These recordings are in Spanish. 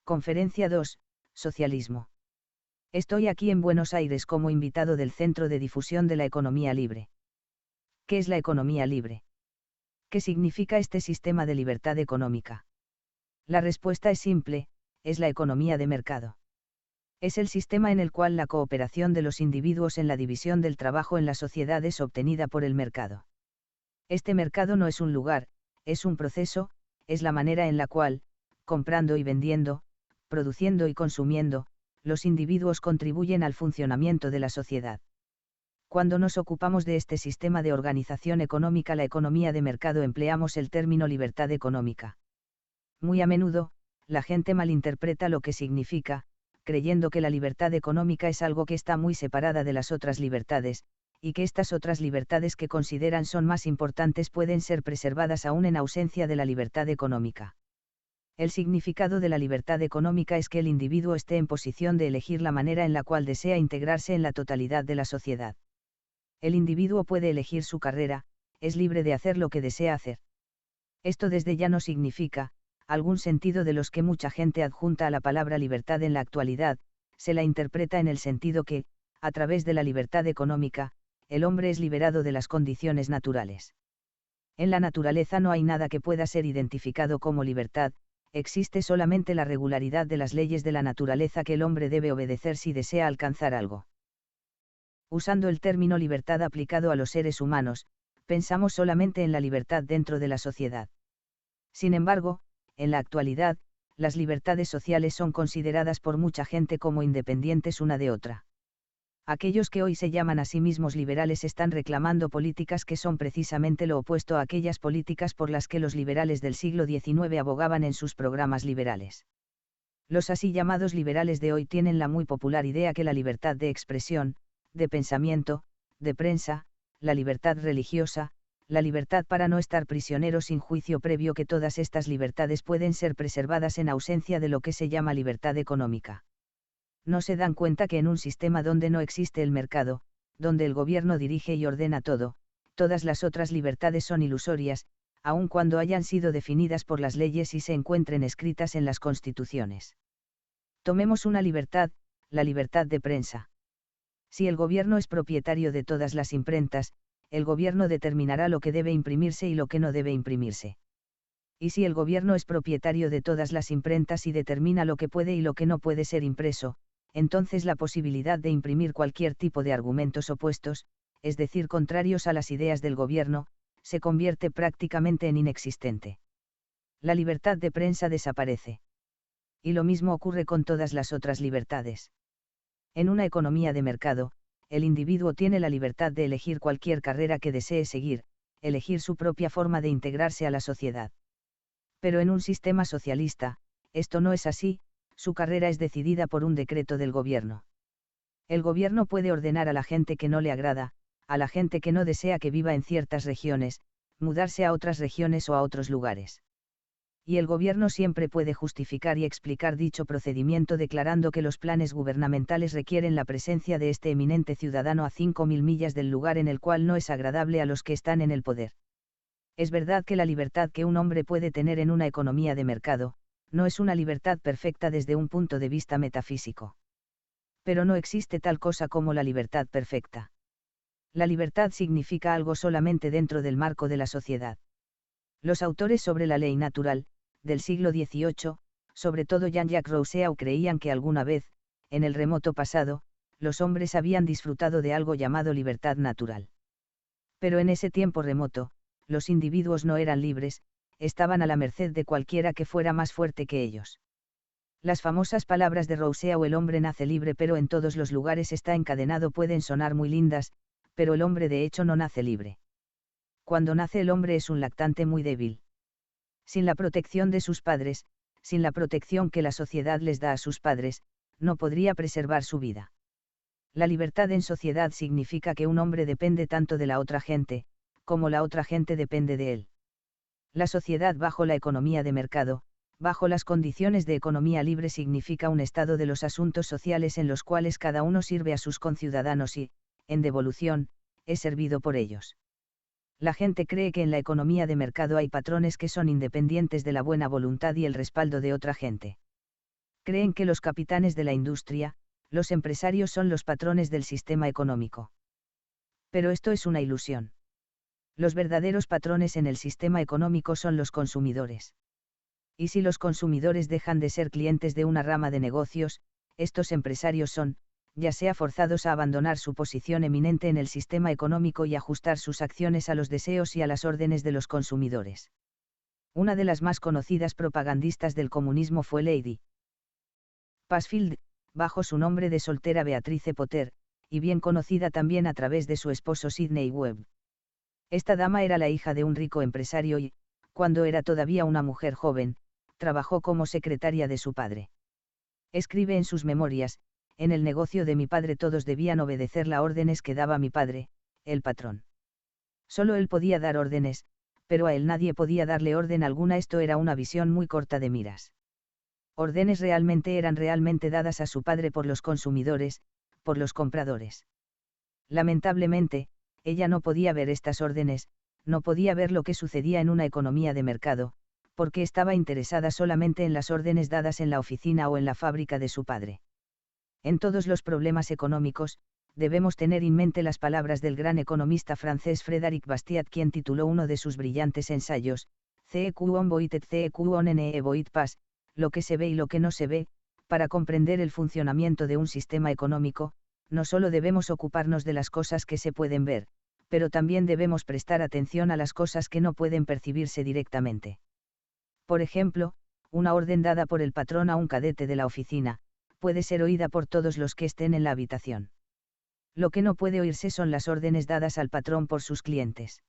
Conferencia 2, Socialismo. Estoy aquí en Buenos Aires como invitado del Centro de Difusión de la Economía Libre. ¿Qué es la economía libre? ¿Qué significa este sistema de libertad económica? La respuesta es simple, es la economía de mercado. Es el sistema en el cual la cooperación de los individuos en la división del trabajo en la sociedad es obtenida por el mercado. Este mercado no es un lugar, es un proceso, es la manera en la cual, comprando y vendiendo, produciendo y consumiendo, los individuos contribuyen al funcionamiento de la sociedad. Cuando nos ocupamos de este sistema de organización económica, la economía de mercado, empleamos el término libertad económica. Muy a menudo, la gente malinterpreta lo que significa, creyendo que la libertad económica es algo que está muy separada de las otras libertades, y que estas otras libertades que consideran son más importantes pueden ser preservadas aún en ausencia de la libertad económica. El significado de la libertad económica es que el individuo esté en posición de elegir la manera en la cual desea integrarse en la totalidad de la sociedad. El individuo puede elegir su carrera, es libre de hacer lo que desea hacer. Esto desde ya no significa, algún sentido de los que mucha gente adjunta a la palabra libertad en la actualidad, se la interpreta en el sentido que, a través de la libertad económica, el hombre es liberado de las condiciones naturales. En la naturaleza no hay nada que pueda ser identificado como libertad, existe solamente la regularidad de las leyes de la naturaleza que el hombre debe obedecer si desea alcanzar algo. Usando el término libertad aplicado a los seres humanos, pensamos solamente en la libertad dentro de la sociedad. Sin embargo, en la actualidad, las libertades sociales son consideradas por mucha gente como independientes una de otra. Aquellos que hoy se llaman a sí mismos liberales están reclamando políticas que son precisamente lo opuesto a aquellas políticas por las que los liberales del siglo XIX abogaban en sus programas liberales. Los así llamados liberales de hoy tienen la muy popular idea que la libertad de expresión, de pensamiento, de prensa, la libertad religiosa, la libertad para no estar prisionero sin juicio previo, que todas estas libertades pueden ser preservadas en ausencia de lo que se llama libertad económica. No se dan cuenta que en un sistema donde no existe el mercado, donde el gobierno dirige y ordena todo, todas las otras libertades son ilusorias, aun cuando hayan sido definidas por las leyes y se encuentren escritas en las constituciones. Tomemos una libertad, la libertad de prensa. Si el gobierno es propietario de todas las imprentas, el gobierno determinará lo que debe imprimirse y lo que no debe imprimirse. Y si el gobierno es propietario de todas las imprentas y determina lo que puede y lo que no puede ser impreso, entonces la posibilidad de imprimir cualquier tipo de argumentos opuestos, es decir, contrarios a las ideas del gobierno, se convierte prácticamente en inexistente. La libertad de prensa desaparece. Y lo mismo ocurre con todas las otras libertades. En una economía de mercado, el individuo tiene la libertad de elegir cualquier carrera que desee seguir, elegir su propia forma de integrarse a la sociedad. Pero en un sistema socialista, esto no es así, su carrera es decidida por un decreto del gobierno. El gobierno puede ordenar a la gente que no le agrada, a la gente que no desea que viva en ciertas regiones, mudarse a otras regiones o a otros lugares. Y el gobierno siempre puede justificar y explicar dicho procedimiento declarando que los planes gubernamentales requieren la presencia de este eminente ciudadano a 5.000 millas del lugar en el cual no es agradable a los que están en el poder. Es verdad que la libertad que un hombre puede tener en una economía de mercado, no es una libertad perfecta desde un punto de vista metafísico. Pero no existe tal cosa como la libertad perfecta. La libertad significa algo solamente dentro del marco de la sociedad. Los autores sobre la ley natural, del siglo XVIII, sobre todo Jean-Jacques Rousseau, creían que alguna vez, en el remoto pasado, los hombres habían disfrutado de algo llamado libertad natural. Pero en ese tiempo remoto, los individuos no eran libres, estaban a la merced de cualquiera que fuera más fuerte que ellos. Las famosas palabras de Rousseau, el hombre nace libre pero en todos los lugares está encadenado, pueden sonar muy lindas, pero el hombre de hecho no nace libre. Cuando nace el hombre es un lactante muy débil. Sin la protección de sus padres, sin la protección que la sociedad les da a sus padres, no podría preservar su vida. La libertad en sociedad significa que un hombre depende tanto de la otra gente, como la otra gente depende de él. La sociedad bajo la economía de mercado, bajo las condiciones de economía libre, significa un estado de los asuntos sociales en los cuales cada uno sirve a sus conciudadanos y, en devolución, es servido por ellos. La gente cree que en la economía de mercado hay patrones que son independientes de la buena voluntad y el respaldo de otra gente. Creen que los capitanes de la industria, los empresarios son los patrones del sistema económico. Pero esto es una ilusión. Los verdaderos patrones en el sistema económico son los consumidores. Y si los consumidores dejan de ser clientes de una rama de negocios, estos empresarios son, ya sea forzados a abandonar su posición eminente en el sistema económico y ajustar sus acciones a los deseos y a las órdenes de los consumidores. Una de las más conocidas propagandistas del comunismo fue Lady Pasfield, bajo su nombre de soltera Beatrice Potter, y bien conocida también a través de su esposo Sidney Webb. Esta dama era la hija de un rico empresario y, cuando era todavía una mujer joven, trabajó como secretaria de su padre. Escribe en sus memorias: en el negocio de mi padre todos debían obedecer las órdenes que daba mi padre, el patrón. Solo él podía dar órdenes, pero a él nadie podía darle orden alguna. Esto era una visión muy corta de miras. Órdenes eran realmente dadas a su padre por los consumidores, por los compradores. Lamentablemente, ella no podía ver estas órdenes, no podía ver lo que sucedía en una economía de mercado, porque estaba interesada solamente en las órdenes dadas en la oficina o en la fábrica de su padre. En todos los problemas económicos, debemos tener en mente las palabras del gran economista francés Frédéric Bastiat, quien tituló uno de sus brillantes ensayos, CEQ on voit et CEQ on ne voit pas, lo que se ve y lo que no se ve. Para comprender el funcionamiento de un sistema económico, no solo debemos ocuparnos de las cosas que se pueden ver, pero también debemos prestar atención a las cosas que no pueden percibirse directamente. Por ejemplo, una orden dada por el patrón a un cadete de la oficina, puede ser oída por todos los que estén en la habitación. Lo que no puede oírse son las órdenes dadas al patrón por sus clientes.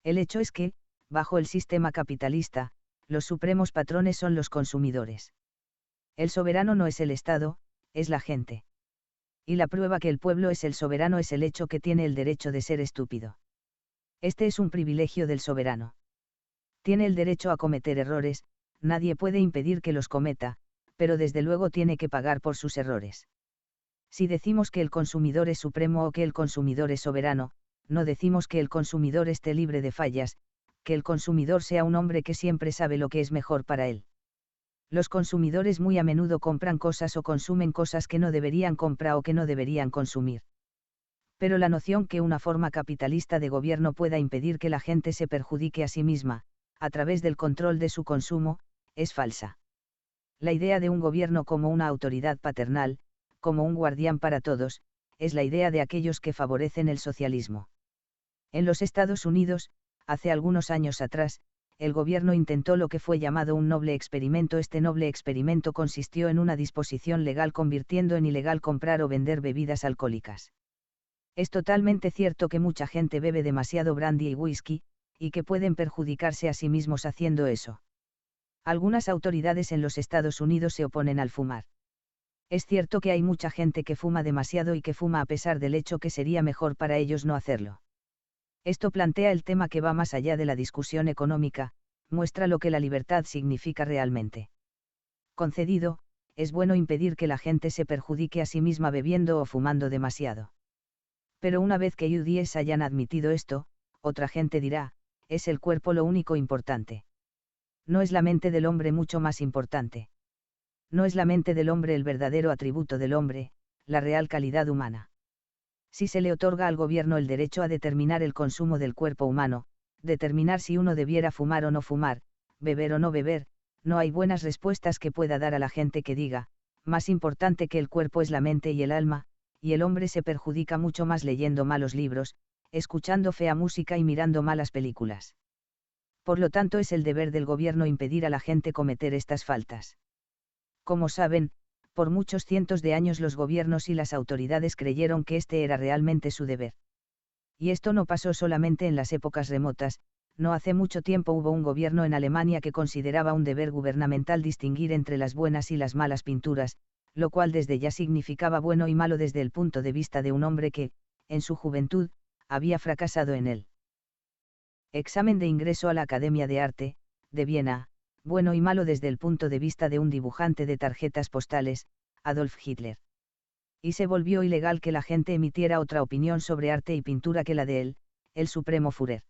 El hecho es que, bajo el sistema capitalista, los supremos patrones son los consumidores. El soberano no es el Estado, es la gente. Y la prueba que el pueblo es el soberano es el hecho que tiene el derecho de ser estúpido. Este es un privilegio del soberano. Tiene el derecho a cometer errores, nadie puede impedir que los cometa, pero desde luego tiene que pagar por sus errores. Si decimos que el consumidor es supremo o que el consumidor es soberano, no decimos que el consumidor esté libre de fallas, que el consumidor sea un hombre que siempre sabe lo que es mejor para él. Los consumidores muy a menudo compran cosas o consumen cosas que no deberían comprar o que no deberían consumir. Pero la noción que una forma capitalista de gobierno pueda impedir que la gente se perjudique a sí misma, a través del control de su consumo, es falsa. La idea de un gobierno como una autoridad paternal, como un guardián para todos, es la idea de aquellos que favorecen el socialismo. En los Estados Unidos, hace algunos años atrás, el gobierno intentó lo que fue llamado un noble experimento. Este noble experimento consistió en una disposición legal convirtiendo en ilegal comprar o vender bebidas alcohólicas. Es totalmente cierto que mucha gente bebe demasiado brandy y whisky, y que pueden perjudicarse a sí mismos haciendo eso. Algunas autoridades en los Estados Unidos se oponen al fumar. Es cierto que hay mucha gente que fuma demasiado y que fuma a pesar del hecho que sería mejor para ellos no hacerlo. Esto plantea el tema que va más allá de la discusión económica, muestra lo que la libertad significa realmente. Concedido, es bueno impedir que la gente se perjudique a sí misma bebiendo o fumando demasiado. Pero una vez que UDS hayan admitido esto, otra gente dirá, es el cuerpo lo único importante. No es la mente del hombre mucho más importante. No es la mente del hombre el verdadero atributo del hombre, la real calidad humana. Si se le otorga al gobierno el derecho a determinar el consumo del cuerpo humano, determinar si uno debiera fumar o no fumar, beber o no beber, no hay buenas respuestas que pueda dar a la gente que diga, más importante que el cuerpo es la mente y el alma, y el hombre se perjudica mucho más leyendo malos libros, escuchando fea música y mirando malas películas. Por lo tanto, es el deber del gobierno impedir a la gente cometer estas faltas. Como saben, por muchos cientos de años los gobiernos y las autoridades creyeron que este era realmente su deber. Y esto no pasó solamente en las épocas remotas. No hace mucho tiempo hubo un gobierno en Alemania que consideraba un deber gubernamental distinguir entre las buenas y las malas pinturas, lo cual desde ya significaba bueno y malo desde el punto de vista de un hombre que, en su juventud, había fracasado en él. Examen de ingreso a la Academia de Arte, de Viena, bueno y malo desde el punto de vista de un dibujante de tarjetas postales, Adolf Hitler. Y se volvió ilegal que la gente emitiera otra opinión sobre arte y pintura que la de él, el supremo Führer.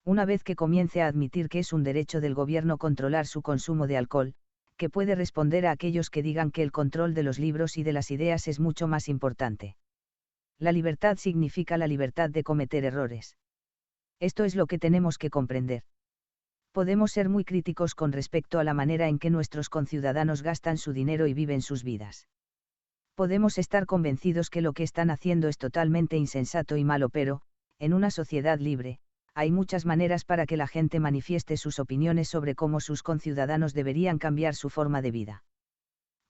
Una vez que comience a admitir que es un derecho del gobierno controlar su consumo de alcohol, que puede responder a aquellos que digan que el control de los libros y de las ideas es mucho más importante. La libertad significa la libertad de cometer errores. Esto es lo que tenemos que comprender. Podemos ser muy críticos con respecto a la manera en que nuestros conciudadanos gastan su dinero y viven sus vidas. Podemos estar convencidos que lo que están haciendo es totalmente insensato y malo, pero, en una sociedad libre, hay muchas maneras para que la gente manifieste sus opiniones sobre cómo sus conciudadanos deberían cambiar su forma de vida.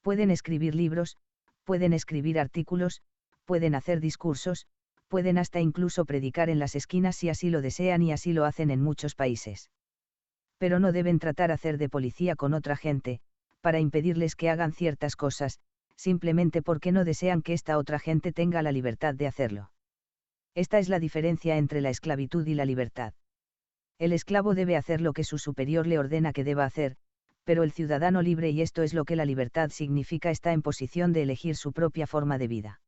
Pueden escribir libros, pueden escribir artículos, pueden hacer discursos, pueden hasta incluso predicar en las esquinas si así lo desean, y así lo hacen en muchos países. Pero no deben tratar hacer de policía con otra gente, para impedirles que hagan ciertas cosas, simplemente porque no desean que esta otra gente tenga la libertad de hacerlo. Esta es la diferencia entre la esclavitud y la libertad. El esclavo debe hacer lo que su superior le ordena que deba hacer, pero el ciudadano libre, y esto es lo que la libertad significa, está en posición de elegir su propia forma de vida.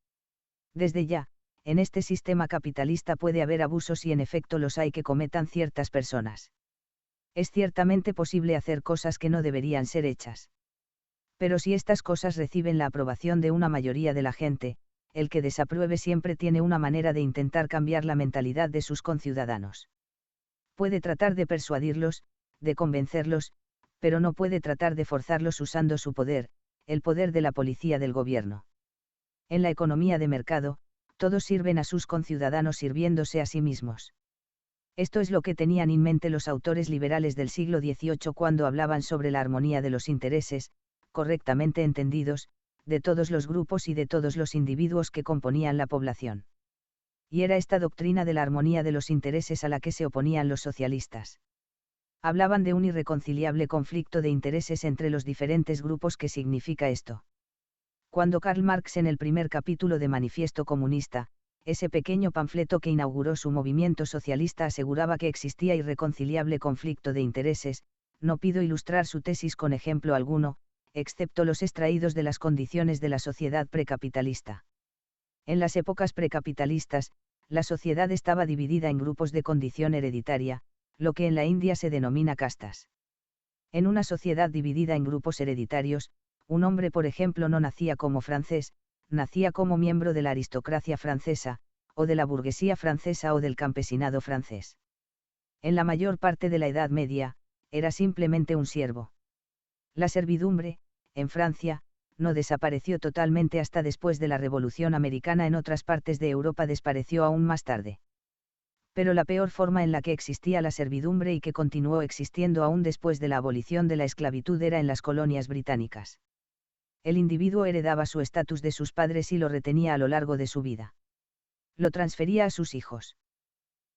Desde ya, en este sistema capitalista puede haber abusos, y en efecto los hay que cometan ciertas personas. Es ciertamente posible hacer cosas que no deberían ser hechas. Pero si estas cosas reciben la aprobación de una mayoría de la gente, el que desapruebe siempre tiene una manera de intentar cambiar la mentalidad de sus conciudadanos. Puede tratar de persuadirlos, de convencerlos, pero no puede tratar de forzarlos usando su poder, el poder de la policía del gobierno. En la economía de mercado, todos sirven a sus conciudadanos sirviéndose a sí mismos. Esto es lo que tenían en mente los autores liberales del siglo XVIII cuando hablaban sobre la armonía de los intereses, correctamente entendidos, de todos los grupos y de todos los individuos que componían la población. Y era esta doctrina de la armonía de los intereses a la que se oponían los socialistas. Hablaban de un irreconciliable conflicto de intereses entre los diferentes grupos. ¿Qué significa esto? Cuando Karl Marx, en el primer capítulo de Manifiesto Comunista, ese pequeño panfleto que inauguró su movimiento socialista, aseguraba que existía irreconciliable conflicto de intereses, no pido ilustrar su tesis con ejemplo alguno, excepto los extraídos de las condiciones de la sociedad precapitalista. En las épocas precapitalistas, la sociedad estaba dividida en grupos de condición hereditaria, lo que en la India se denomina castas. En una sociedad dividida en grupos hereditarios, un hombre, por ejemplo, no nacía como francés, nacía como miembro de la aristocracia francesa, o de la burguesía francesa o del campesinado francés. En la mayor parte de la Edad Media, era simplemente un siervo. La servidumbre, en Francia, no desapareció totalmente hasta después de la Revolución Americana. En otras partes de Europa desapareció aún más tarde. Pero la peor forma en la que existía la servidumbre, y que continuó existiendo aún después de la abolición de la esclavitud, era en las colonias británicas. El individuo heredaba su estatus de sus padres y lo retenía a lo largo de su vida. Lo transfería a sus hijos.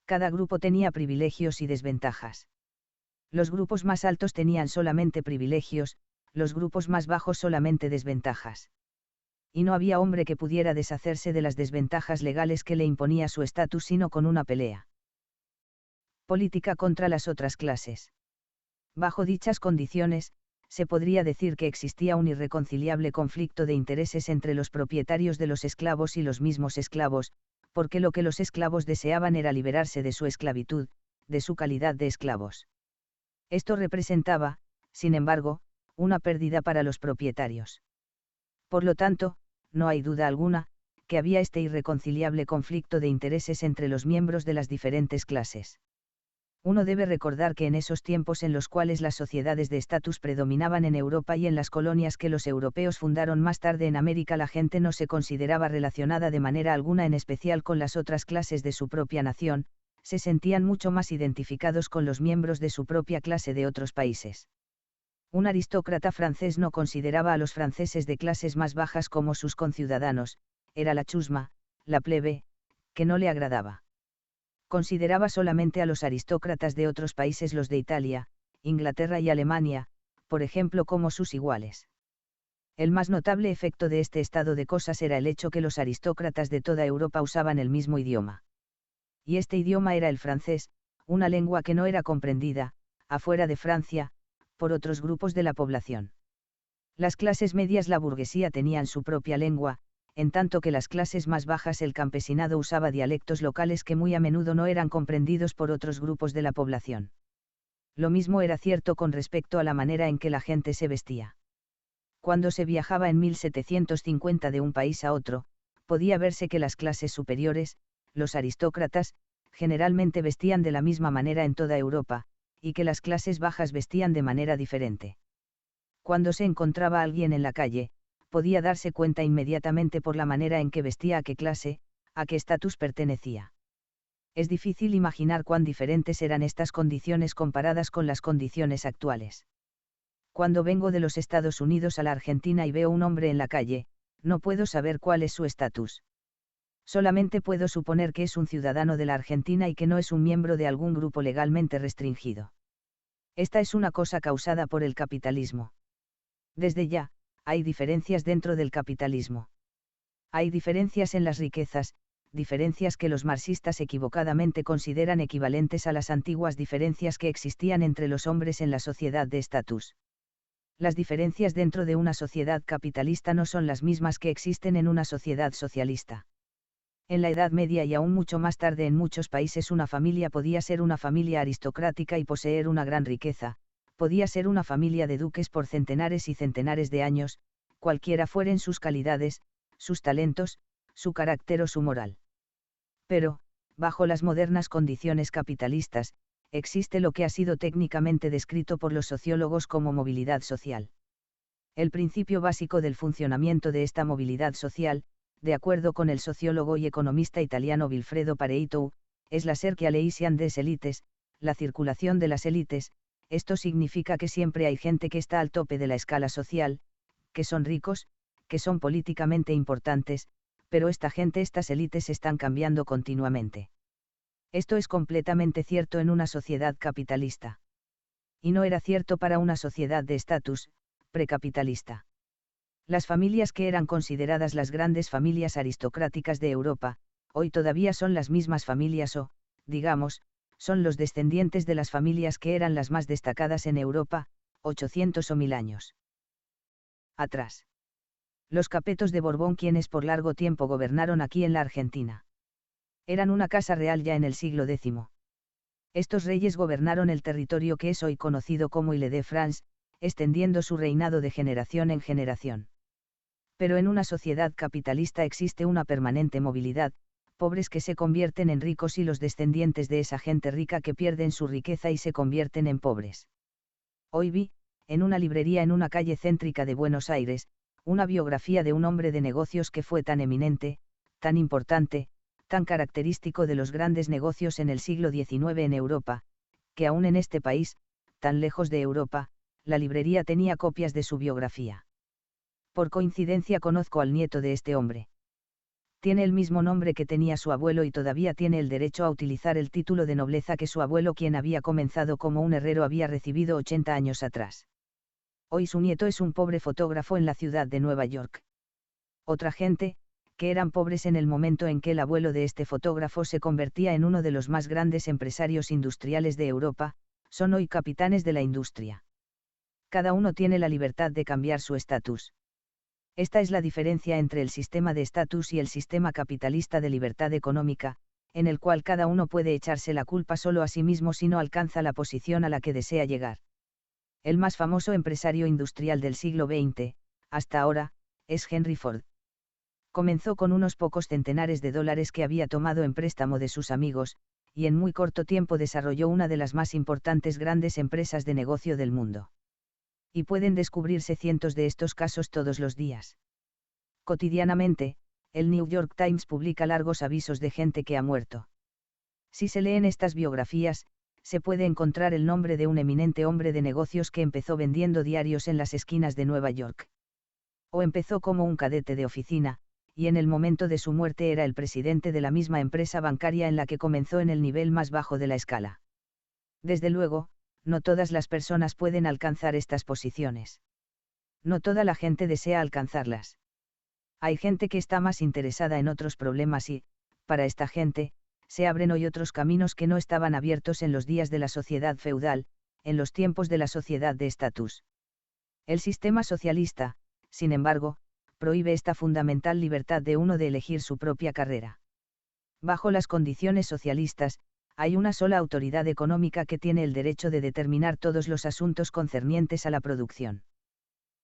Cada grupo tenía privilegios y desventajas. Los grupos más altos tenían solamente privilegios, los grupos más bajos solamente desventajas. Y no había hombre que pudiera deshacerse de las desventajas legales que le imponía su estatus sino con una pelea. Política contra las otras clases. Bajo dichas condiciones, se podría decir que existía un irreconciliable conflicto de intereses entre los propietarios de los esclavos y los mismos esclavos, porque lo que los esclavos deseaban era liberarse de su esclavitud, de su calidad de esclavos. Esto representaba, sin embargo, una pérdida para los propietarios. Por lo tanto, no hay duda alguna, que había este irreconciliable conflicto de intereses entre los miembros de las diferentes clases. Uno debe recordar que en esos tiempos en los cuales las sociedades de estatus predominaban en Europa y en las colonias que los europeos fundaron más tarde en América, la gente no se consideraba relacionada de manera alguna en especial con las otras clases de su propia nación, se sentían mucho más identificados con los miembros de su propia clase de otros países. Un aristócrata francés no consideraba a los franceses de clases más bajas como sus conciudadanos, era la chusma, la plebe, que no le agradaba. Consideraba solamente a los aristócratas de otros países, los de Italia, Inglaterra y Alemania, por ejemplo, como sus iguales. El más notable efecto de este estado de cosas era el hecho que los aristócratas de toda Europa usaban el mismo idioma. Y este idioma era el francés, una lengua que no era comprendida, afuera de Francia, por otros grupos de la población. Las clases medias, la burguesía, tenían su propia lengua, en tanto que las clases más bajas, el campesinado, usaba dialectos locales que muy a menudo no eran comprendidos por otros grupos de la población. Lo mismo era cierto con respecto a la manera en que la gente se vestía. Cuando se viajaba en 1750 de un país a otro, podía verse que las clases superiores, los aristócratas, generalmente vestían de la misma manera en toda Europa, y que las clases bajas vestían de manera diferente. Cuando se encontraba alguien en la calle, podía darse cuenta inmediatamente por la manera en que vestía a qué clase, a qué estatus pertenecía. Es difícil imaginar cuán diferentes eran estas condiciones comparadas con las condiciones actuales. Cuando vengo de los Estados Unidos a la Argentina y veo un hombre en la calle, no puedo saber cuál es su estatus. Solamente puedo suponer que es un ciudadano de la Argentina y que no es un miembro de algún grupo legalmente restringido. Esta es una cosa causada por el capitalismo. Desde ya, hay diferencias dentro del capitalismo. Hay diferencias en las riquezas, diferencias que los marxistas equivocadamente consideran equivalentes a las antiguas diferencias que existían entre los hombres en la sociedad de estatus. Las diferencias dentro de una sociedad capitalista no son las mismas que existen en una sociedad socialista. En la Edad Media y aún mucho más tarde en muchos países una familia podía ser una familia aristocrática y poseer una gran riqueza, podía ser una familia de duques por centenares y centenares de años, cualquiera fueren sus calidades, sus talentos, su carácter o su moral. Pero, bajo las modernas condiciones capitalistas, existe lo que ha sido técnicamente descrito por los sociólogos como movilidad social. El principio básico del funcionamiento de esta movilidad social, de acuerdo con el sociólogo y economista italiano Vilfredo Pareto, es la circulazione des élites, la circulación de las élites. Esto significa que siempre hay gente que está al tope de la escala social, que son ricos, que son políticamente importantes, pero estas élites están cambiando continuamente. Esto es completamente cierto en una sociedad capitalista. Y no era cierto para una sociedad de estatus, precapitalista. Las familias que eran consideradas las grandes familias aristocráticas de Europa, hoy todavía son las mismas familias o, digamos, son los descendientes de las familias que eran las más destacadas en Europa, 800 o 1000 años atrás. Los Capetos de Borbón, quienes por largo tiempo gobernaron aquí en la Argentina. Eran una casa real ya en el siglo X. Estos reyes gobernaron el territorio que es hoy conocido como Île-de-France, extendiendo su reinado de generación en generación. Pero en una sociedad capitalista existe una permanente movilidad, pobres que se convierten en ricos y los descendientes de esa gente rica que pierden su riqueza y se convierten en pobres. Hoy vi, en una librería en una calle céntrica de Buenos Aires, una biografía de un hombre de negocios que fue tan eminente, tan importante, tan característico de los grandes negocios en el siglo XIX en Europa, que aún en este país, tan lejos de Europa, la librería tenía copias de su biografía. Por coincidencia conozco al nieto de este hombre. Tiene el mismo nombre que tenía su abuelo y todavía tiene el derecho a utilizar el título de nobleza que su abuelo, quien había comenzado como un herrero, había recibido 80 años atrás. Hoy su nieto es un pobre fotógrafo en la ciudad de Nueva York. Otra gente, que eran pobres en el momento en que el abuelo de este fotógrafo se convertía en uno de los más grandes empresarios industriales de Europa, son hoy capitanes de la industria. Cada uno tiene la libertad de cambiar su estatus. Esta es la diferencia entre el sistema de estatus y el sistema capitalista de libertad económica, en el cual cada uno puede echarse la culpa solo a sí mismo si no alcanza la posición a la que desea llegar. El más famoso empresario industrial del siglo XX, hasta ahora, es Henry Ford. Comenzó con unos pocos centenares de dólares que había tomado en préstamo de sus amigos, y en muy corto tiempo desarrolló una de las más importantes grandes empresas de negocio del mundo. Y pueden descubrirse cientos de estos casos todos los días. Cotidianamente, el New York Times publica largos avisos de gente que ha muerto. Si se leen estas biografías, se puede encontrar el nombre de un eminente hombre de negocios que empezó vendiendo diarios en las esquinas de Nueva York. O empezó como un cadete de oficina, y en el momento de su muerte era el presidente de la misma empresa bancaria en la que comenzó en el nivel más bajo de la escala. Desde luego, no todas las personas pueden alcanzar estas posiciones. No toda la gente desea alcanzarlas. Hay gente que está más interesada en otros problemas y, para esta gente, se abren hoy otros caminos que no estaban abiertos en los días de la sociedad feudal, en los tiempos de la sociedad de estatus. El sistema socialista, sin embargo, prohíbe esta fundamental libertad de uno de elegir su propia carrera. Bajo las condiciones socialistas, hay una sola autoridad económica que tiene el derecho de determinar todos los asuntos concernientes a la producción.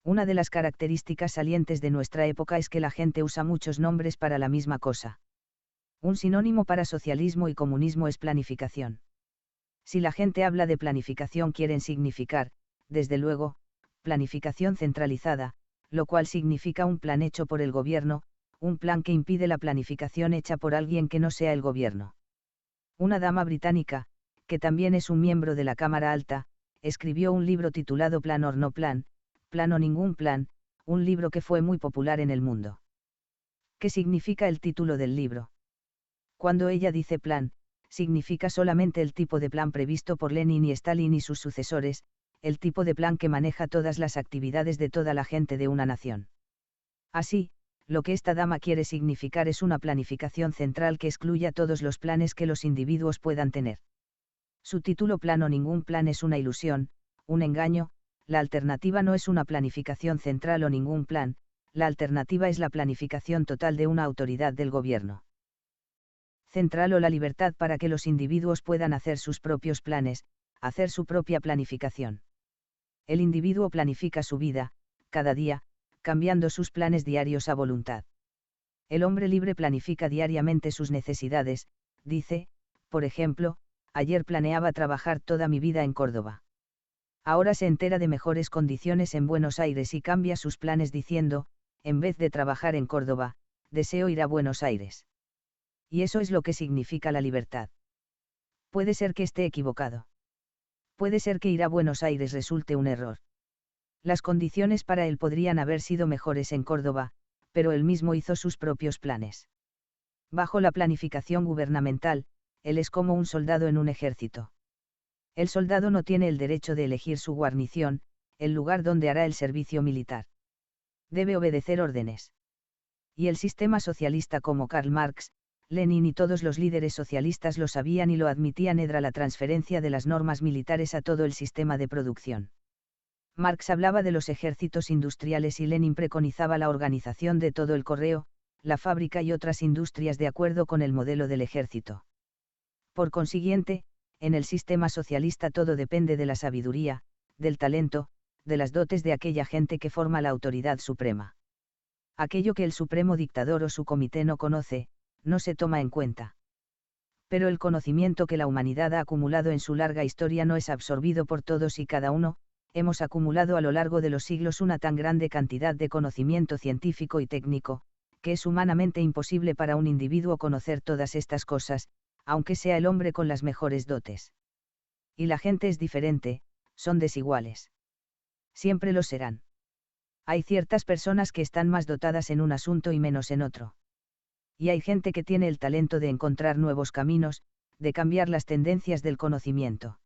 Una de las características salientes de nuestra época es que la gente usa muchos nombres para la misma cosa. Un sinónimo para socialismo y comunismo es planificación. Si la gente habla de planificación quieren significar, desde luego, planificación centralizada, lo cual significa un plan hecho por el gobierno, un plan que impide la planificación hecha por alguien que no sea el gobierno. Una dama británica, que también es un miembro de la Cámara Alta, escribió un libro titulado Plan or no plan, Plan o ningún plan, un libro que fue muy popular en el mundo. ¿Qué significa el título del libro? Cuando ella dice plan, significa solamente el tipo de plan previsto por Lenin y Stalin y sus sucesores, el tipo de plan que maneja todas las actividades de toda la gente de una nación. Así, lo que esta dama quiere significar es una planificación central que excluya todos los planes que los individuos puedan tener. Su título Plan o ningún plan es una ilusión, un engaño. La alternativa no es una planificación central o ningún plan, la alternativa es la planificación total de una autoridad del gobierno central o la libertad para que los individuos puedan hacer sus propios planes, hacer su propia planificación. El individuo planifica su vida, cada día, cambiando sus planes diarios a voluntad. El hombre libre planifica diariamente sus necesidades, dice, por ejemplo, ayer planeaba trabajar toda mi vida en Córdoba. Ahora se entera de mejores condiciones en Buenos Aires y cambia sus planes diciendo, en vez de trabajar en Córdoba, deseo ir a Buenos Aires. Y eso es lo que significa la libertad. Puede ser que esté equivocado. Puede ser que ir a Buenos Aires resulte un error. Las condiciones para él podrían haber sido mejores en Córdoba, pero él mismo hizo sus propios planes. Bajo la planificación gubernamental, él es como un soldado en un ejército. El soldado no tiene el derecho de elegir su guarnición, el lugar donde hará el servicio militar. Debe obedecer órdenes. Y el sistema socialista como Karl Marx, Lenin y todos los líderes socialistas lo sabían y lo admitían era la transferencia de las normas militares a todo el sistema de producción. Marx hablaba de los ejércitos industriales y Lenin preconizaba la organización de todo el correo, la fábrica y otras industrias de acuerdo con el modelo del ejército. Por consiguiente, en el sistema socialista todo depende de la sabiduría, del talento, de las dotes de aquella gente que forma la autoridad suprema. Aquello que el supremo dictador o su comité no conoce, no se toma en cuenta. Pero el conocimiento que la humanidad ha acumulado en su larga historia no es absorbido por todos y cada uno. Hemos acumulado a lo largo de los siglos una tan grande cantidad de conocimiento científico y técnico, que es humanamente imposible para un individuo conocer todas estas cosas, aunque sea el hombre con las mejores dotes. Y la gente es diferente, son desiguales. Siempre lo serán. Hay ciertas personas que están más dotadas en un asunto y menos en otro. Y hay gente que tiene el talento de encontrar nuevos caminos, de cambiar las tendencias del conocimiento.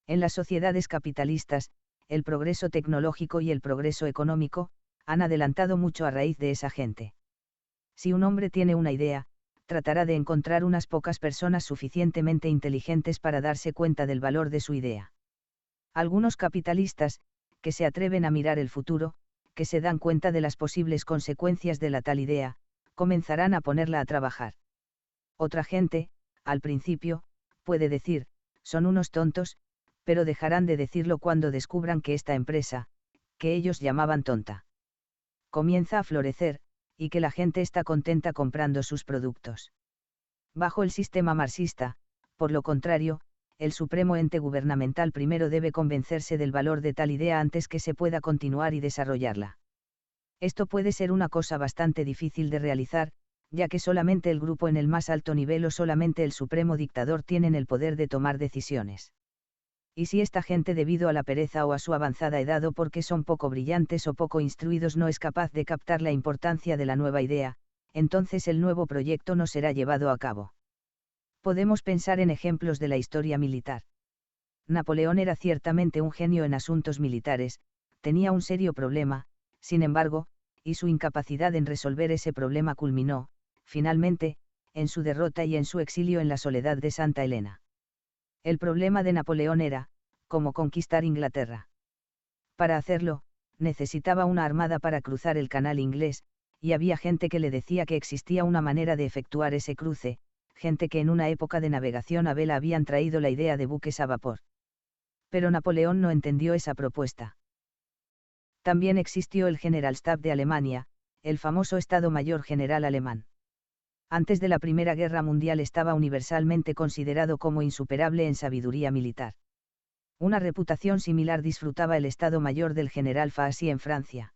En las sociedades capitalistas, el progreso tecnológico y el progreso económico, han adelantado mucho a raíz de esa gente. Si un hombre tiene una idea, tratará de encontrar unas pocas personas suficientemente inteligentes para darse cuenta del valor de su idea. Algunos capitalistas, que se atreven a mirar el futuro, que se dan cuenta de las posibles consecuencias de la tal idea, comenzarán a ponerla a trabajar. Otra gente, al principio, puede decir, son unos tontos, pero dejarán de decirlo cuando descubran que esta empresa, que ellos llamaban tonta, comienza a florecer, y que la gente está contenta comprando sus productos. Bajo el sistema marxista, por lo contrario, el supremo ente gubernamental primero debe convencerse del valor de tal idea antes que se pueda continuar y desarrollarla. Esto puede ser una cosa bastante difícil de realizar, ya que solamente el grupo en el más alto nivel o solamente el supremo dictador tienen el poder de tomar decisiones. Y si esta gente debido a la pereza o a su avanzada edad o porque son poco brillantes o poco instruidos no es capaz de captar la importancia de la nueva idea, entonces el nuevo proyecto no será llevado a cabo. Podemos pensar en ejemplos de la historia militar. Napoleón era ciertamente un genio en asuntos militares, tenía un serio problema, sin embargo, y su incapacidad en resolver ese problema culminó, finalmente, en su derrota y en su exilio en la soledad de Santa Elena. El problema de Napoleón era, cómo conquistar Inglaterra. Para hacerlo, necesitaba una armada para cruzar el canal inglés, y había gente que le decía que existía una manera de efectuar ese cruce, gente que en una época de navegación a vela habían traído la idea de buques a vapor. Pero Napoleón no entendió esa propuesta. También existió el Generalstab de Alemania, el famoso Estado Mayor General alemán. Antes de la Primera Guerra Mundial estaba universalmente considerado como insuperable en sabiduría militar. Una reputación similar disfrutaba el Estado Mayor del general Fahy en Francia.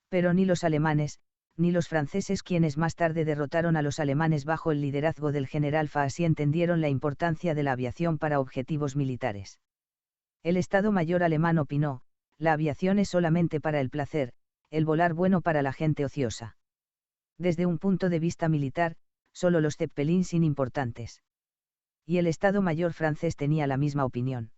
Pero ni los alemanes, ni los franceses, quienes más tarde derrotaron a los alemanes bajo el liderazgo del general Fahy, entendieron la importancia de la aviación para objetivos militares. El Estado Mayor alemán opinó: la aviación es solamente para el placer, el volar bueno para la gente ociosa. Desde un punto de vista militar, solo los Zeppelin son importantes. Y el Estado Mayor francés tenía la misma opinión.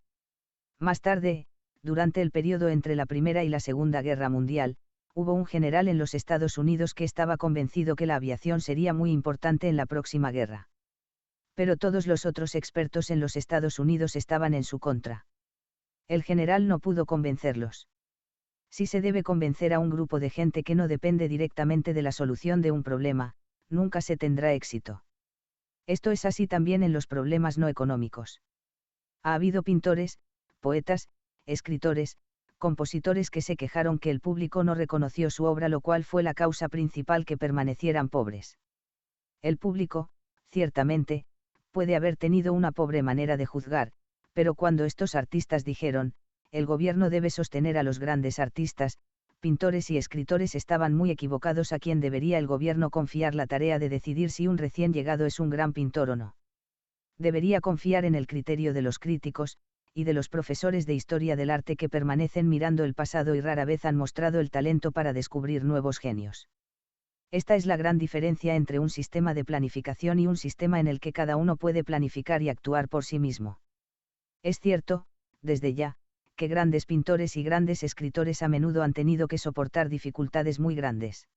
Más tarde, durante el periodo entre la Primera y la Segunda Guerra Mundial, hubo un general en los Estados Unidos que estaba convencido que la aviación sería muy importante en la próxima guerra. Pero todos los otros expertos en los Estados Unidos estaban en su contra. El general no pudo convencerlos. Si se debe convencer a un grupo de gente que no depende directamente de la solución de un problema, nunca se tendrá éxito. Esto es así también en los problemas no económicos. Ha habido pintores, poetas, escritores, compositores que se quejaron que el público no reconoció su obra, lo cual fue la causa principal que permanecieran pobres. El público, ciertamente, puede haber tenido una pobre manera de juzgar, pero cuando estos artistas dijeron: el gobierno debe sostener a los grandes artistas, pintores y escritores, estaban muy equivocados. ¿A quién debería el gobierno confiar la tarea de decidir si un recién llegado es un gran pintor o no? Debería confiar en el criterio de los críticos, y de los profesores de historia del arte, que permanecen mirando el pasado y rara vez han mostrado el talento para descubrir nuevos genios. Esta es la gran diferencia entre un sistema de planificación y un sistema en el que cada uno puede planificar y actuar por sí mismo. Es cierto, desde ya, que grandes pintores y grandes escritores a menudo han tenido que soportar dificultades muy grandes.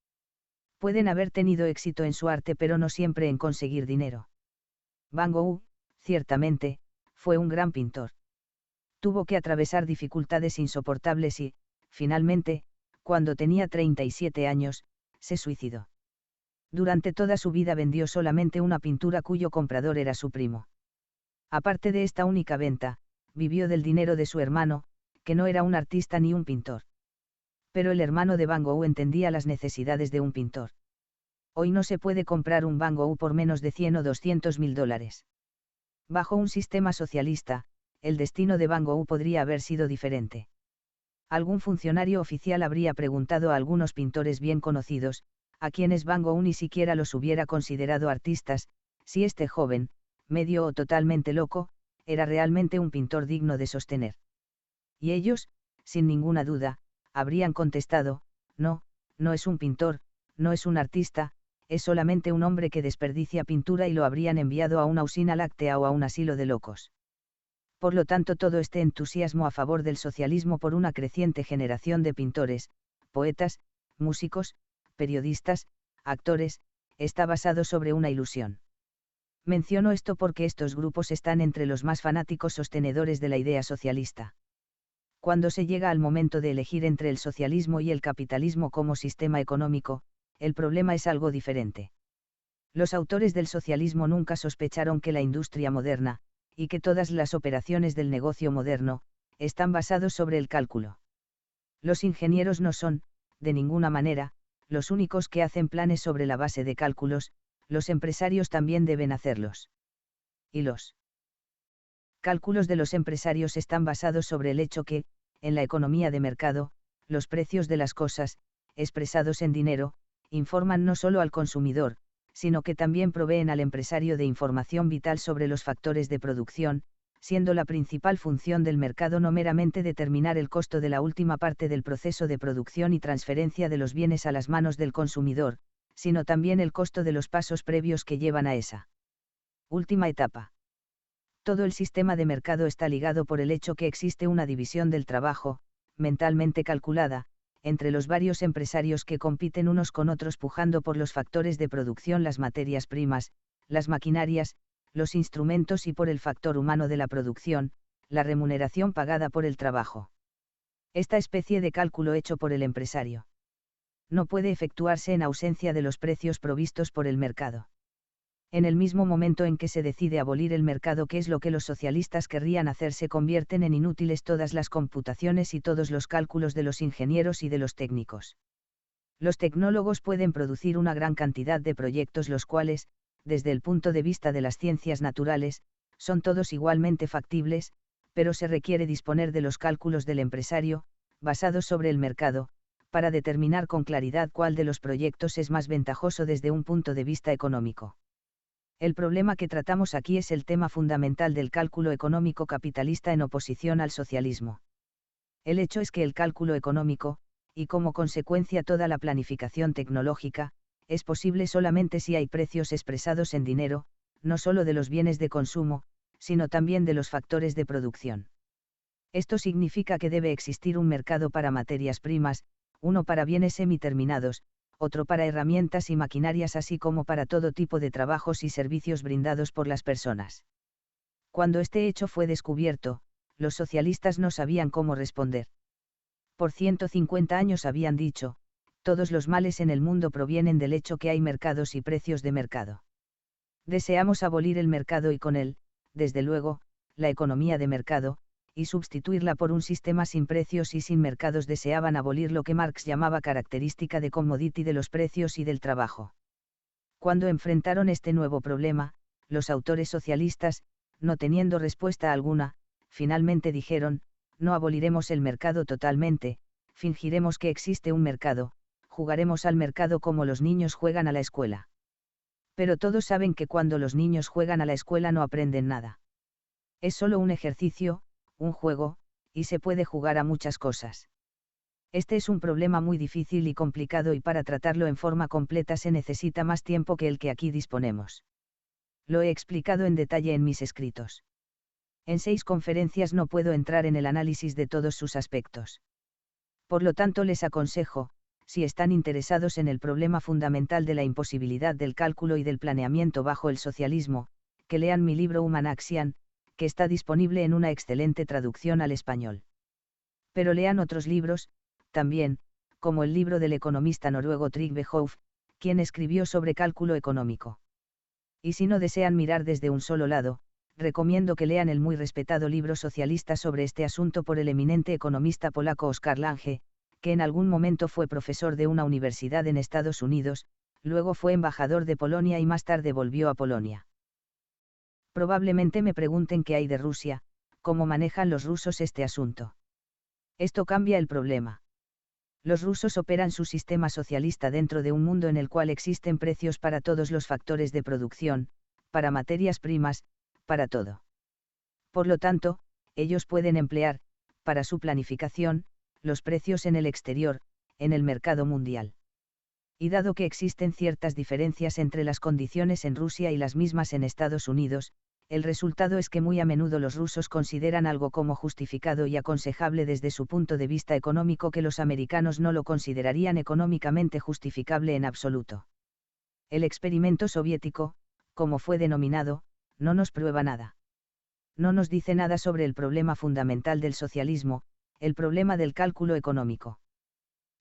Pueden haber tenido éxito en su arte, pero no siempre en conseguir dinero. Van Gogh, ciertamente, fue un gran pintor. Tuvo que atravesar dificultades insoportables y, finalmente, cuando tenía 37 años, se suicidó. Durante toda su vida vendió solamente una pintura cuyo comprador era su primo. Aparte de esta única venta, vivió del dinero de su hermano, que no era un artista ni un pintor. Pero el hermano de Van Gogh entendía las necesidades de un pintor. Hoy no se puede comprar un Van Gogh por menos de 100 o 200.000 dólares. Bajo un sistema socialista, el destino de Van Gogh podría haber sido diferente. Algún funcionario oficial habría preguntado a algunos pintores bien conocidos, a quienes Van Gogh ni siquiera los hubiera considerado artistas, si este joven, medio o totalmente loco, era realmente un pintor digno de sostener. Y ellos, sin ninguna duda, habrían contestado: no, no es un pintor, no es un artista, es solamente un hombre que desperdicia pintura, y lo habrían enviado a una usina láctea o a un asilo de locos. Por lo tanto, todo este entusiasmo a favor del socialismo por una creciente generación de pintores, poetas, músicos, periodistas, actores, está basado sobre una ilusión. Menciono esto porque estos grupos están entre los más fanáticos sostenedores de la idea socialista. Cuando se llega al momento de elegir entre el socialismo y el capitalismo como sistema económico, el problema es algo diferente. Los autores del socialismo nunca sospecharon que la industria moderna, y que todas las operaciones del negocio moderno, están basados sobre el cálculo. Los ingenieros no son, de ninguna manera, los únicos que hacen planes sobre la base de cálculos, los empresarios también deben hacerlos. Y los cálculos de los empresarios están basados sobre el hecho que, en la economía de mercado, los precios de las cosas, expresados en dinero, informan no solo al consumidor, sino que también proveen al empresario de información vital sobre los factores de producción, siendo la principal función del mercado no meramente determinar el costo de la última parte del proceso de producción y transferencia de los bienes a las manos del consumidor, sino también el costo de los pasos previos que llevan a esa última etapa. Todo el sistema de mercado está ligado por el hecho que existe una división del trabajo, mentalmente calculada, entre los varios empresarios que compiten unos con otros pujando por los factores de producción, las materias primas, las maquinarias, los instrumentos, y por el factor humano de la producción, la remuneración pagada por el trabajo. Esta especie de cálculo hecho por el empresario no puede efectuarse en ausencia de los precios provistos por el mercado. En el mismo momento en que se decide abolir el mercado, que es lo que los socialistas querrían hacer, se convierten en inútiles todas las computaciones y todos los cálculos de los ingenieros y de los técnicos. Los tecnólogos pueden producir una gran cantidad de proyectos los cuales, desde el punto de vista de las ciencias naturales, son todos igualmente factibles, pero se requiere disponer de los cálculos del empresario, basados sobre el mercado, para determinar con claridad cuál de los proyectos es más ventajoso desde un punto de vista económico. El problema que tratamos aquí es el tema fundamental del cálculo económico capitalista en oposición al socialismo. El hecho es que el cálculo económico, y como consecuencia toda la planificación tecnológica, es posible solamente si hay precios expresados en dinero, no solo de los bienes de consumo, sino también de los factores de producción. Esto significa que debe existir un mercado para materias primas, uno para bienes semiterminados, otro para herramientas y maquinarias, así como para todo tipo de trabajos y servicios brindados por las personas. Cuando este hecho fue descubierto, los socialistas no sabían cómo responder. Por 150 años habían dicho, todos los males en el mundo provienen del hecho que hay mercados y precios de mercado. Deseamos abolir el mercado y con él, desde luego, la economía de mercado, y sustituirla por un sistema sin precios y sin mercados. Deseaban abolir lo que Marx llamaba característica de commodity de los precios y del trabajo. Cuando enfrentaron este nuevo problema, los autores socialistas, no teniendo respuesta alguna, finalmente dijeron, no aboliremos el mercado totalmente, fingiremos que existe un mercado, jugaremos al mercado como los niños juegan a la escuela. Pero todos saben que cuando los niños juegan a la escuela no aprenden nada. Es solo un ejercicio, un juego, y se puede jugar a muchas cosas. Este es un problema muy difícil y complicado, y para tratarlo en forma completa se necesita más tiempo que el que aquí disponemos. Lo he explicado en detalle en mis escritos. En 6 conferencias no puedo entrar en el análisis de todos sus aspectos. Por lo tanto, les aconsejo, si están interesados en el problema fundamental de la imposibilidad del cálculo y del planeamiento bajo el socialismo, que lean mi libro Humanaxian, que está disponible en una excelente traducción al español. Pero lean otros libros, también, como el libro del economista noruego Trygve Hoff, quien escribió sobre cálculo económico. Y si no desean mirar desde un solo lado, recomiendo que lean el muy respetado libro socialista sobre este asunto por el eminente economista polaco Oskar Lange, que en algún momento fue profesor de una universidad en Estados Unidos, luego fue embajador de Polonia y más tarde volvió a Polonia. Probablemente me pregunten qué hay de Rusia, cómo manejan los rusos este asunto. Esto cambia el problema. Los rusos operan su sistema socialista dentro de un mundo en el cual existen precios para todos los factores de producción, para materias primas, para todo. Por lo tanto, ellos pueden emplear, para su planificación, los precios en el exterior, en el mercado mundial. Y dado que existen ciertas diferencias entre las condiciones en Rusia y las mismas en Estados Unidos, el resultado es que muy a menudo los rusos consideran algo como justificado y aconsejable desde su punto de vista económico que los americanos no lo considerarían económicamente justificable en absoluto. El experimento soviético, como fue denominado, no nos prueba nada. No nos dice nada sobre el problema fundamental del socialismo, el problema del cálculo económico.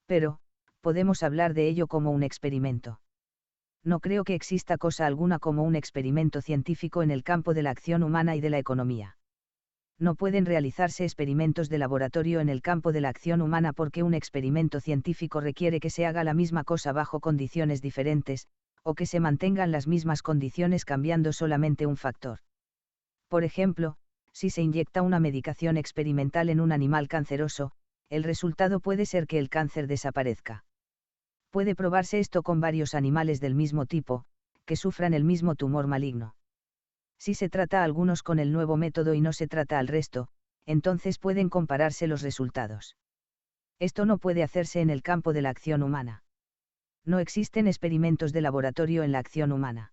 Pero, podemos hablar de ello como un experimento. No creo que exista cosa alguna como un experimento científico en el campo de la acción humana y de la economía. No pueden realizarse experimentos de laboratorio en el campo de la acción humana porque un experimento científico requiere que se haga la misma cosa bajo condiciones diferentes, o que se mantengan las mismas condiciones cambiando solamente un factor. Por ejemplo, si se inyecta una medicación experimental en un animal canceroso, el resultado puede ser que el cáncer desaparezca. Puede probarse esto con varios animales del mismo tipo, que sufran el mismo tumor maligno. Si se trata a algunos con el nuevo método y no se trata al resto, entonces pueden compararse los resultados. Esto no puede hacerse en el campo de la acción humana. No existen experimentos de laboratorio en la acción humana.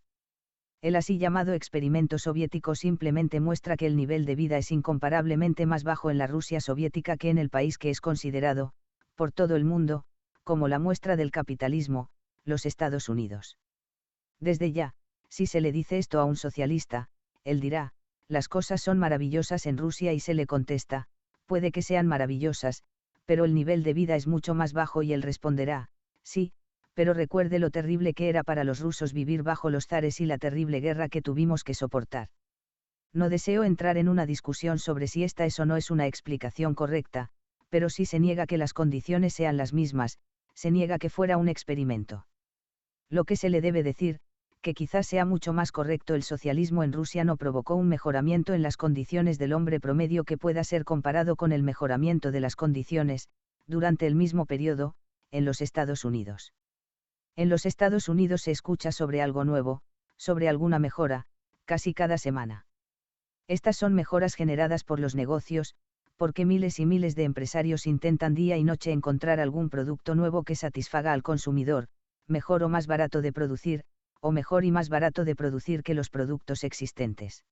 El así llamado experimento soviético simplemente muestra que el nivel de vida es incomparablemente más bajo en la Rusia soviética que en el país que es considerado, por todo el mundo, como la muestra del capitalismo, los Estados Unidos. Desde ya, si se le dice esto a un socialista, él dirá, las cosas son maravillosas en Rusia y se le contesta, puede que sean maravillosas, pero el nivel de vida es mucho más bajo y él responderá, sí, pero recuerde lo terrible que era para los rusos vivir bajo los zares y la terrible guerra que tuvimos que soportar. No deseo entrar en una discusión sobre si esta es o no es una explicación correcta, pero si se niega que las condiciones sean las mismas, se niega que fuera un experimento. Lo que se le debe decir, que quizás sea mucho más correcto, el socialismo en Rusia no provocó un mejoramiento en las condiciones del hombre promedio que pueda ser comparado con el mejoramiento de las condiciones, durante el mismo periodo, en los Estados Unidos. En los Estados Unidos se escucha sobre algo nuevo, sobre alguna mejora, casi cada semana. Estas son mejoras generadas por los negocios, porque miles y miles de empresarios intentan día y noche encontrar algún producto nuevo que satisfaga al consumidor, mejor o más barato de producir, o mejor y más barato de producir que los productos existentes.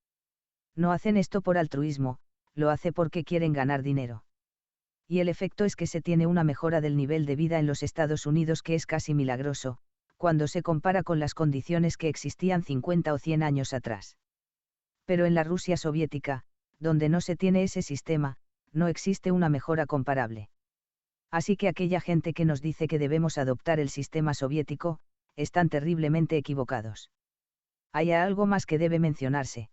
No hacen esto por altruismo, lo hace porque quieren ganar dinero. Y el efecto es que se tiene una mejora del nivel de vida en los Estados Unidos que es casi milagroso, cuando se compara con las condiciones que existían 50 o 100 años atrás. Pero en la Rusia soviética, donde no se tiene ese sistema, no existe una mejora comparable. Así que aquella gente que nos dice que debemos adoptar el sistema soviético, están terriblemente equivocados. Hay algo más que debe mencionarse.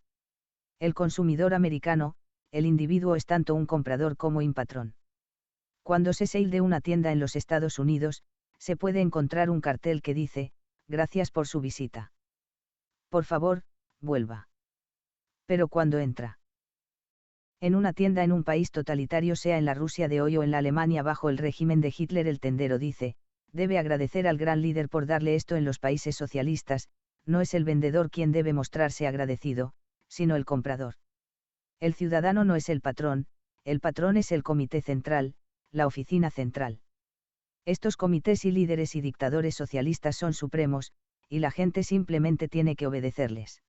El consumidor americano, el individuo es tanto un comprador como un patrón. Cuando se sale de una tienda en los Estados Unidos, se puede encontrar un cartel que dice, gracias por su visita. Por favor, vuelva. Pero cuando entra en una tienda en un país totalitario, sea en la Rusia de hoy o en la Alemania bajo el régimen de Hitler, el tendero dice, debe agradecer al gran líder por darle esto. En los países socialistas, no es el vendedor quien debe mostrarse agradecido, sino el comprador. El ciudadano no es el patrón es el comité central, la oficina central. Estos comités y líderes y dictadores socialistas son supremos, y la gente simplemente tiene que obedecerles.